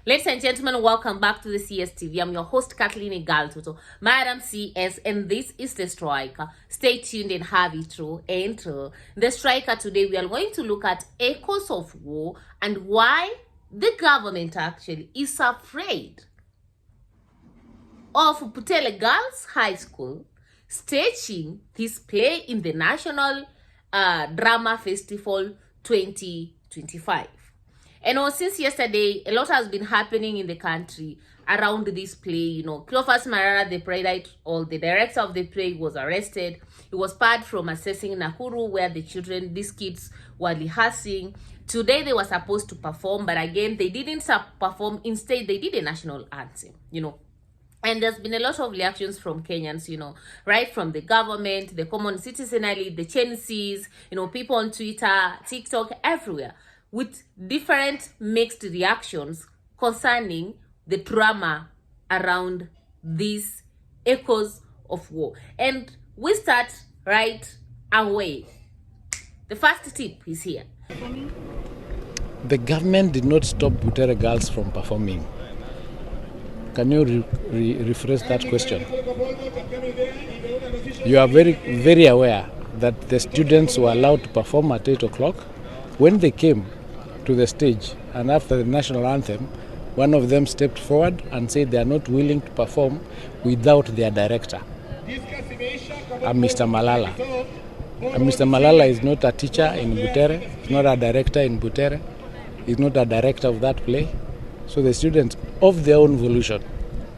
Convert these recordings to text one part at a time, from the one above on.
Ladies and gentlemen, welcome back to the CSTV. I'm your host, Kathleen Galtuto, Madam CS, and this is The Striker. Stay tuned and have it through. The Striker today, we are going to look at echoes of war and why the government actually is afraid of Butere Girls High School staging this play in the National Drama Festival 2025. And since yesterday, a lot has been happening in the country around this play. Cleophas Marara, the playwright or the director of the play, was arrested. He was barred from accessing Nakuru, where these kids were rehearsing. Today they were supposed to perform, but again, they didn't perform. Instead, they did a national anthem, And there's been a lot of reactions from Kenyans, right from the government, the common citizenry, the Gen Zs, people on Twitter, TikTok, everywhere, with different mixed reactions concerning the drama around these echoes of war. And we start right away. The first tip is here. The government did not stop Butere girls from performing. Can you rephrase that question? You are very, very aware that the students were allowed to perform at 8 o'clock. When they came to the stage and after the national anthem, one of them stepped forward and said they are not willing to perform without their director, Mr. Malala. Mr. Malala is not a teacher in Butere, he's not a director in Butere, he's not a director of that play. So the students, of their own volition,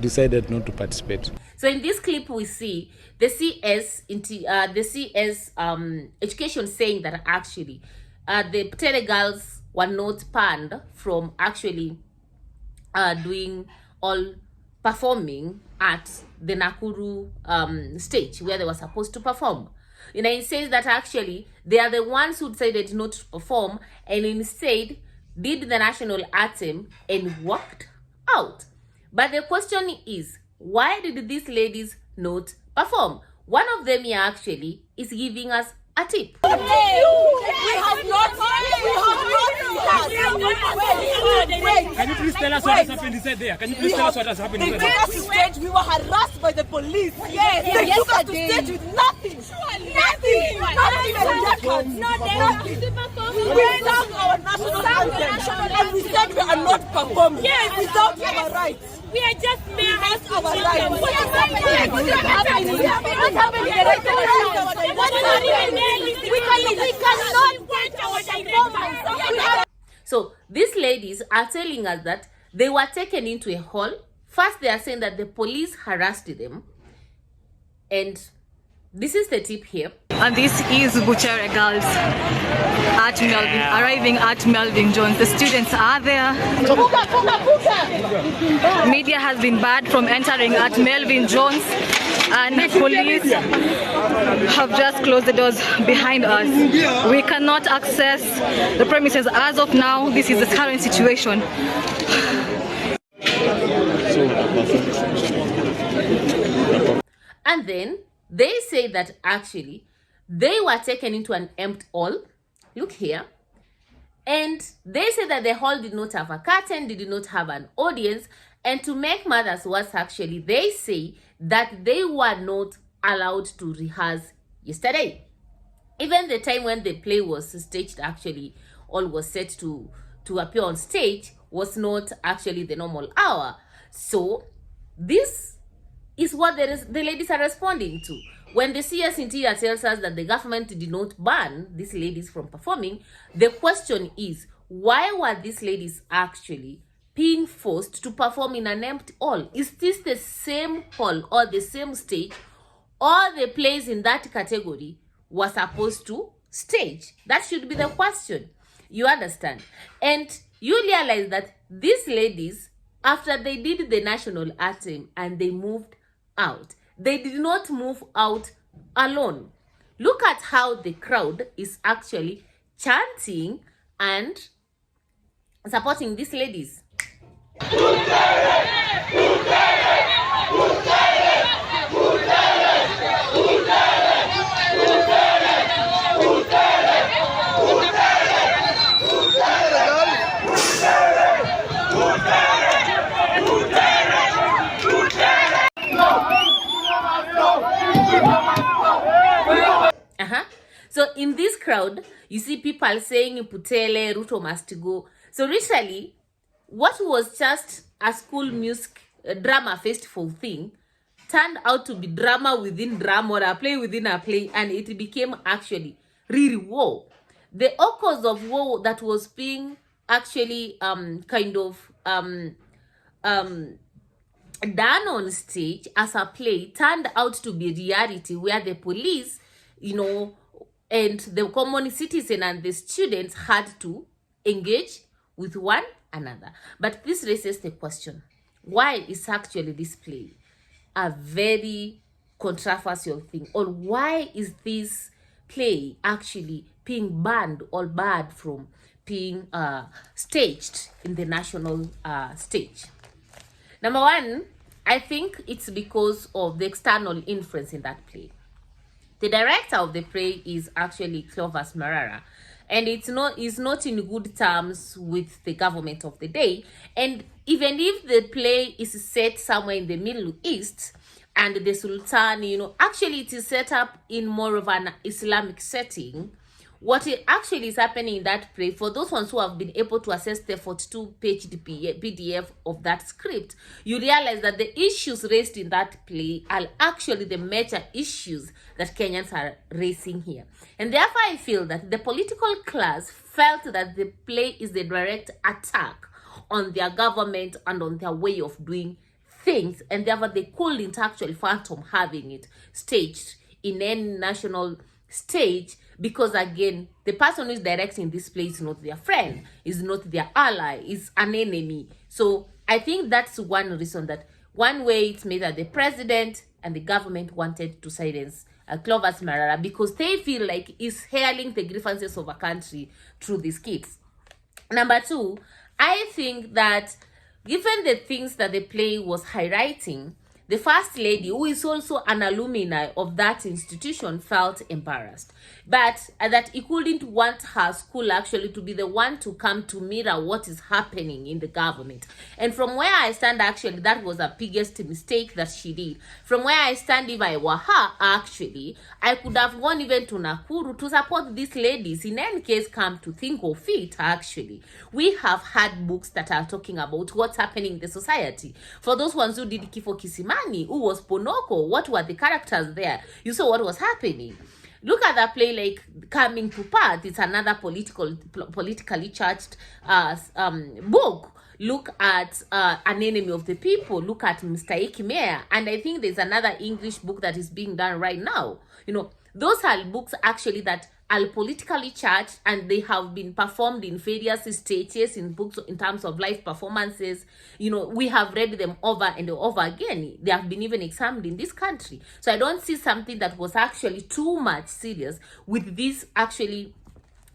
decided not to participate. So in this clip, we see the CS education saying that actually the Butere girls were not banned from actually performing at the Nakuru stage where they were supposed to perform. It says that actually they are the ones who decided not to perform and instead did the national anthem and walked out. But the question is, why did these ladies not perform? One of them here actually is giving us a tip. Can you please tell us what has happened inside there? Can you please tell us what has happened inside there? They took us to stage, we were harassed by the police. Yes, they took us to stage with nothing. Nothing. We sang our national anthem and we said we are not performing. Yes, without our rights. We are just mere as our rights. What is happening? What's happening? We cannot get our performance. So these ladies are telling us that they were taken into a hall. First, they are saying that the police harassed them. And this is the tip here. And this is Butere girls arriving at Melvin Jones. The students are there. Media has been barred from entering at Melvin Jones, and police have just closed the doors behind us. We cannot access the premises as of now. This is the current situation. And then they say that actually they were taken into an empty hall. Look here. And they say that the hall did not have a curtain, did not have an audience. And to make matters worse, actually, they say that they were not allowed to rehearse yesterday. Even the time when the play was staged, actually, all was set to appear on stage was not actually the normal hour. So this is what the ladies are responding to. When the CS Interior tells us that the government did not ban these ladies from performing, the question is, why were these ladies actually being forced to perform in an empty hall? Is this the same hall or the same stage all the plays in that category were supposed to stage? That should be the question. You understand? And you realize that these ladies, after they did the national anthem and they moved out, they did not move out alone. Look at how the crowd is actually chanting and supporting these ladies. Butere! Butere! Butere! Butere! Butere! Butere! Butere! Butere! Butere! background, you see people saying Butere, Ruto must go. So literally, what was just a school music drama festival thing turned out to be drama within drama, or a play within a play, and it became actually really war. The cause of war that was being actually done on stage as a play turned out to be reality, where the police, and the common citizen and the students had to engage with one another. But this raises the question, why is actually this play a very controversial thing, or why is this play actually being banned or barred from being staged in the national stage? Number one, I think it's because of the external influence in that play. The director of the play is actually Clovis Marara, and is not in good terms with the government of the day. And even if the play is set somewhere in the Middle East, and the Sultan, actually it is set up in more of an Islamic setting, what actually is happening in that play, for those ones who have been able to access the 42-page PDF of that script, you realize that the issues raised in that play are actually the major issues that Kenyans are raising here. And therefore, I feel that the political class felt that the play is a direct attack on their government and on their way of doing things, and therefore they couldn't actually fathom having it staged in any national stage, because again, the person who is directing this play is not their friend, is not their ally, is an enemy. So I think that's one reason, that one way it's made that the president and the government wanted to silence Clovis Marara, because they feel like he's hailing the grievances of a country through these kids. Number two, I think that given the things that the play was highlighting, the first lady, who is also an alumni of that institution, felt embarrassed, but that he couldn't want her school actually to be the one to come to mirror what is happening in the government. And from where I stand, actually, that was the biggest mistake that she did. From where I stand, if I were her, actually, I could have gone even to Nakuru to support these ladies. In any case, come to think of it, actually, we have had books that are talking about what's happening in the society. For those ones who did Kifo Kisima, who was Ponoko, what were the characters there? You saw what was happening. Look at that play like Coming to Path. It's another politically charged book. Look at An Enemy of the People. Look at Mr. Ikimea. And I think there's another English book that is being done right now. Those are books actually that are politically charged, and they have been performed in various stages in books in terms of live performances. We have read them over and over again. They have been even examined in this country. So I don't see something that was actually too much serious with this actually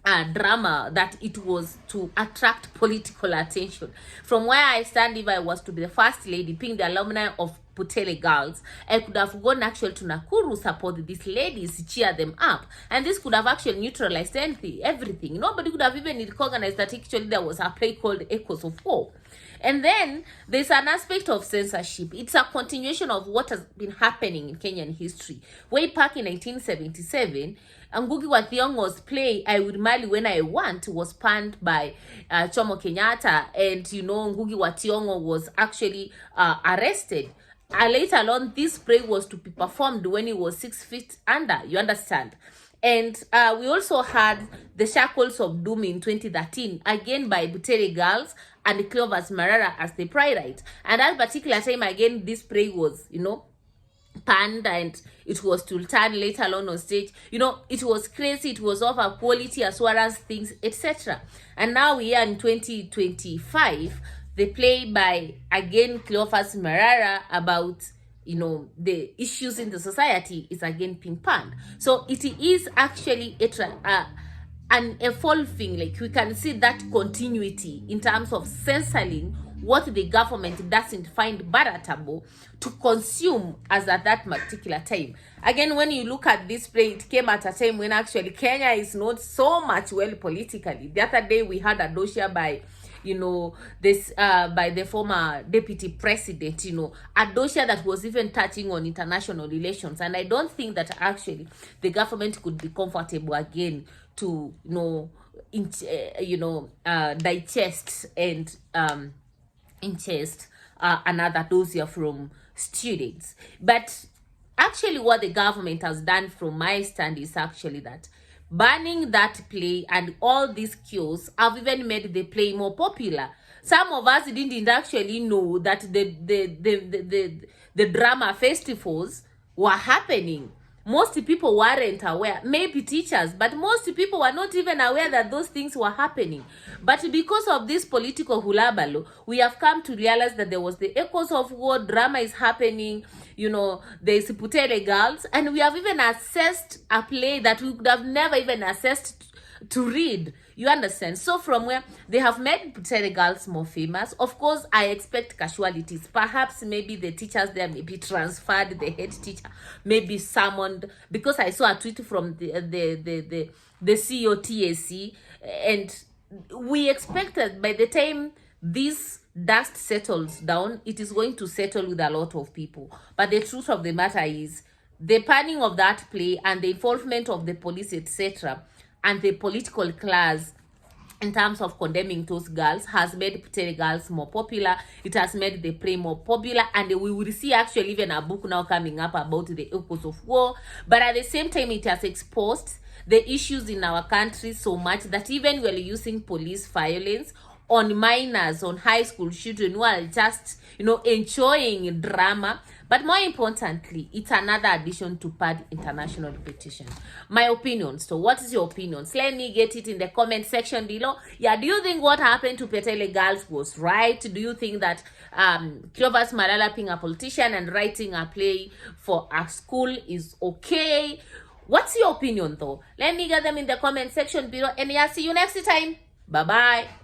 drama, that it was to attract political attention. From where I stand, if I was to be the first lady, being the alumni of Butere girls, I could have gone actually to Nakuru, support these ladies, cheer them up, and this could have actually neutralized everything. Nobody could have even recognized that actually there was a play called Echoes of War. And then there's an aspect of censorship. It's a continuation of what has been happening in Kenyan history. Way back in 1977, Ngugi wa Thiong'o's play I Will Marry When I Want was panned by Jomo Kenyatta, and Ngugi wa Thiong'o was actually arrested. Later on, this play was to be performed when he was 6 feet under, you understand. And we also had The Shackles of Doom in 2013, again by Butere girls and Clovis Marara as the playwright. And at that particular time, again, this play was, panned, and it was to return later on stage. It was crazy, it was of a quality as well as things, etc. And now we are in 2025, the play by, again, Clovis Marara about the issues in the society is again being panned. So it is actually an evolving, like we can see that continuity in terms of censoring what the government doesn't find palatable to consume as at that particular time. Again, when you look at this play, it came at a time when actually Kenya is not so much well politically. The other day we had a dossier by this by the former deputy president, Adosha, that was even touching on international relations. And I don't think that actually the government could be comfortable again to digest and ingest another dossier from students. But actually what the government has done from my stand is actually that banning that play and all these cures have even made the play more popular. Some of us didn't actually know that the drama festivals were happening. Most people weren't aware, maybe teachers, but most people were not even aware that those things were happening. But because of this political hulabalo, we have come to realize that there was the echoes of war, drama is happening, there's Butere girls, and we have even assessed a play that we could have never even assessed to read. You understand? So from where they have made Butere girls more famous, of course I expect casualties. Perhaps maybe the teachers there may be transferred, the head teacher may be summoned, because I saw a tweet from the CEO TAC, and we expect that by the time this dust settles down, it is going to settle with a lot of people. But the truth of the matter is the panning of that play and the involvement of the police, etc., and the political class in terms of condemning those girls has made Butere girls more popular. It has made the play more popular, and we will see actually even a book now coming up about the echoes of war. But at the same time, it has exposed the issues in our country so much that even we're using police violence on minors, on high school children who are just enjoying drama. But more importantly, it's another addition to pad international reputation. My opinion. So what is your opinions? Let me get it in the comment section below. Yeah, do you think what happened to Butere girls was right? Do you think that Clovis Malala being a politician and writing a play for a school is okay? What's your opinion though? Let me get them in the comment section below, and yeah, see you next time. Bye bye.